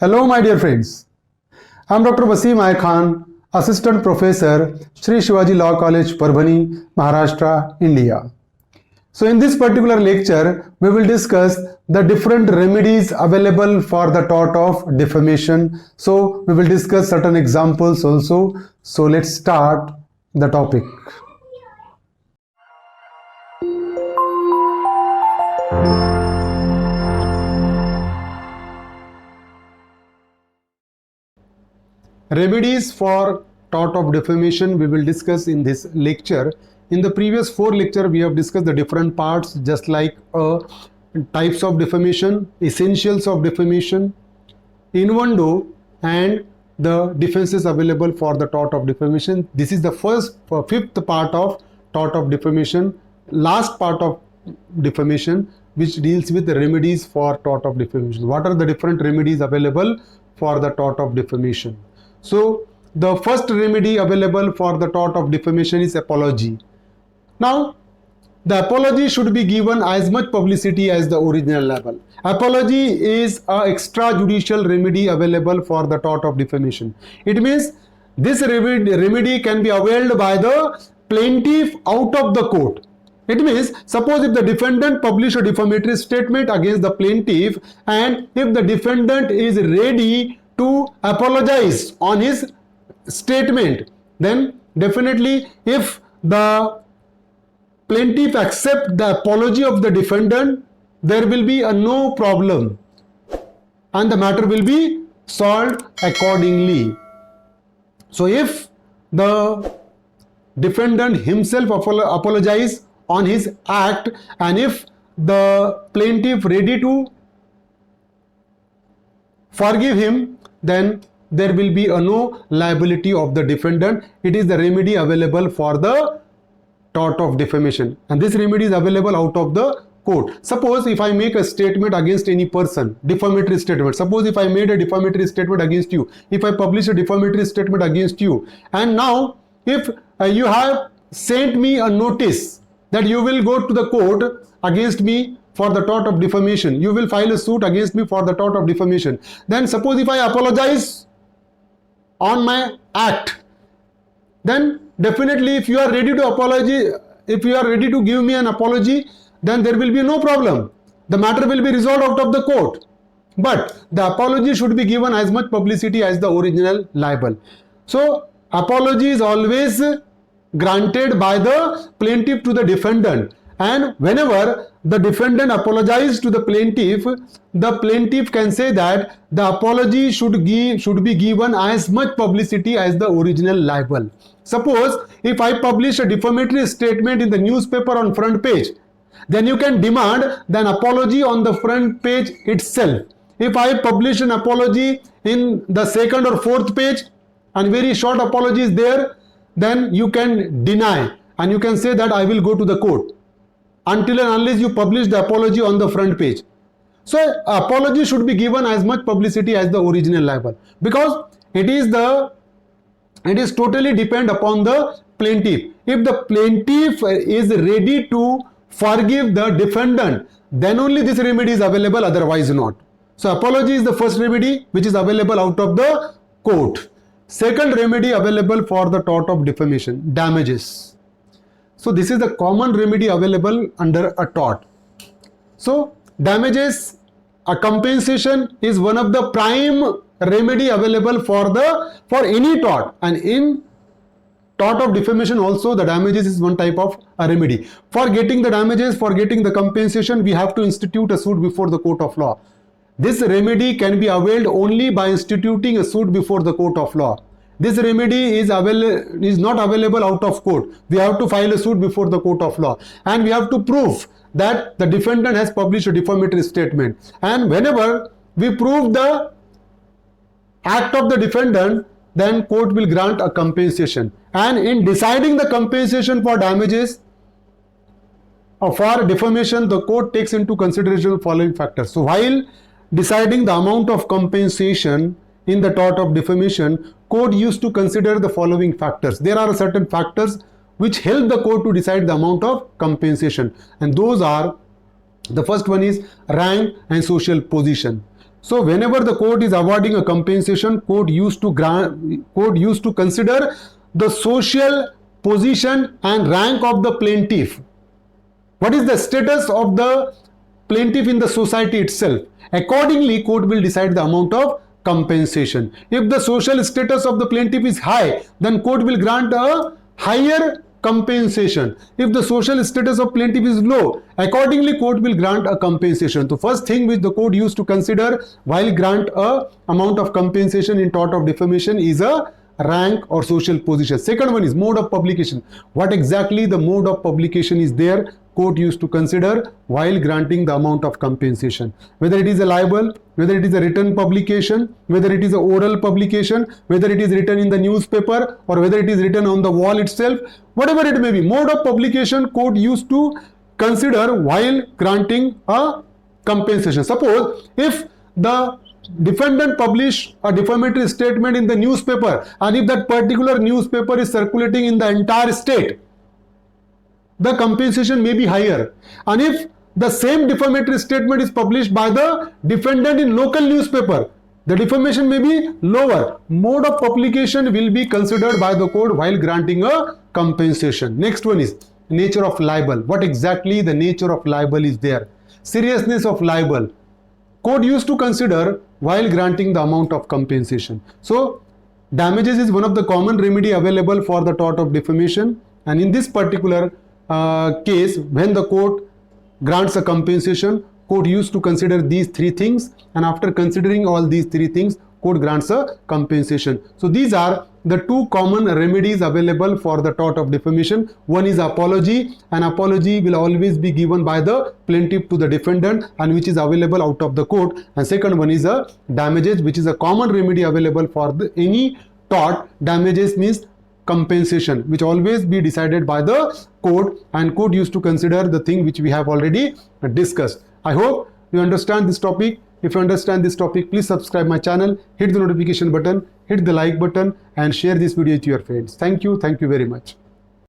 Hello, my dear friends. I'm Dr. Wasim I Khan, Assistant Professor, Shri Shivaji Law College, Parbhani, Maharashtra, India. So, in this particular lecture, we will discuss the different remedies available for the tort of defamation. So, we will discuss certain examples also. So, let's start the topic. Remedies for tort of defamation we will discuss in this lecture. In the previous 4 lectures, we have discussed the different parts, just like types of defamation, essentials of defamation, innuendo, and the defenses available for the tort of defamation. This is the fifth part of tort of defamation, last part of defamation, which deals with the remedies for tort of defamation. What are the different remedies available for the tort of defamation? So, the first remedy available for the tort of defamation is apology. Now, the apology should be given as much publicity as the original libel. Apology is an extrajudicial remedy available for the tort of defamation. It means this remedy can be availed by the plaintiff out of the court. It means, suppose if the defendant publish a defamatory statement against the plaintiff, and if the defendant is ready to apologize on his statement, then definitely if the plaintiff accept the apology of the defendant, there will be no problem and the matter will be solved accordingly. So if the defendant himself apologize on his act, and if the plaintiff ready to forgive him, then there will be no liability of the defendant. It is the remedy available for the tort of defamation, and this remedy is available out of the court. Suppose if I make a statement against any person, defamatory statement. Suppose if I made a defamatory statement against you, if I publish a defamatory statement against you, and now if you have sent me a notice that you will go to the court against me for the tort of defamation, you will file a suit against me for the tort of defamation. Then suppose if I apologize on my act, then definitely if you are ready to apologize, if you are ready to give me an apology, then there will be no problem. The matter will be resolved out of the court. But the apology should be given as much publicity as the original libel. So apology is always granted by the plaintiff to the defendant, and whenever the defendant apologizes to the plaintiff can say that the apology should be given as much publicity as the original libel. Suppose if I publish a defamatory statement in the newspaper on front page, then you can demand an apology on the front page itself. If I publish an apology in the second or fourth page and very short apology is there, then you can deny and you can say that I will go to the court until and unless you publish the apology on the front page. So apology should be given as much publicity as the original libel, because it is totally depend upon the plaintiff. If the plaintiff is ready to forgive the defendant, then only this remedy is available, otherwise not. So apology is the first remedy which is available out of the court. Second remedy available for the tort of defamation, damages. So this is the common remedy available under a tort. So damages, a compensation is one of the prime remedy available for any tort, and in tort of defamation also the damages is one type of a remedy. For getting the damages, for getting the compensation, we have to institute a suit before the court of law. This remedy can be availed only by instituting a suit before the court of law. This remedy is not available out of court. We have to file a suit before the court of law, and we have to prove that the defendant has published a defamatory statement. And whenever we prove the act of the defendant, then court will grant a compensation. And in deciding the compensation for damages or for defamation, the court takes into consideration the following factors. So while deciding the amount of compensation in the tort of defamation, court used to consider the following factors. There are certain factors which help the court to decide the amount of compensation, and those are, the first one is rank and social position. So whenever the court is awarding a compensation, court used to consider the social position and rank of the plaintiff. What is the status of the plaintiff in the society itself? Accordingly, court will decide the amount of compensation. If the social status of the plaintiff is high, then court will grant a higher compensation. If the social status of plaintiff is low, accordingly court will grant a compensation. So first thing which the court used to consider while grant a amount of compensation in tort of defamation is a rank or social position. Second one is mode of publication. What exactly the mode of publication is there? Court used to consider while granting the amount of compensation. Whether it is a libel, whether it is a written publication, whether it is a oral publication, whether it is written in the newspaper or whether it is written on the wall itself, whatever it may be, mode of publication court used to consider while granting a compensation. Suppose if the defendant publish a defamatory statement in the newspaper and if that particular newspaper is circulating in the entire state, the compensation may be higher. And if the same defamatory statement is published by the defendant in local newspaper, the defamation may be lower. Mode of publication will be considered by the court while granting a compensation. Next one is nature of libel. What exactly the nature of libel is there? Seriousness of libel. Court used to consider while granting the amount of compensation. So damages is one of the common remedy available for the tort of defamation, and in this particular case, when the court grants a compensation, court used to consider these three things, and after considering all these three things, court grants a compensation. So these are the two common remedies available for the tort of defamation. One is apology. An apology will always be given by the plaintiff to the defendant and which is available out of the court. And second one is a damages, which is a common remedy available for any tort. Damages means compensation, which always be decided by the court, and court used to consider the thing which we have already discussed. I hope you understand this topic. If you understand this topic, please subscribe my channel, hit the notification button, hit the like button and share this video to your friends. Thank you very much.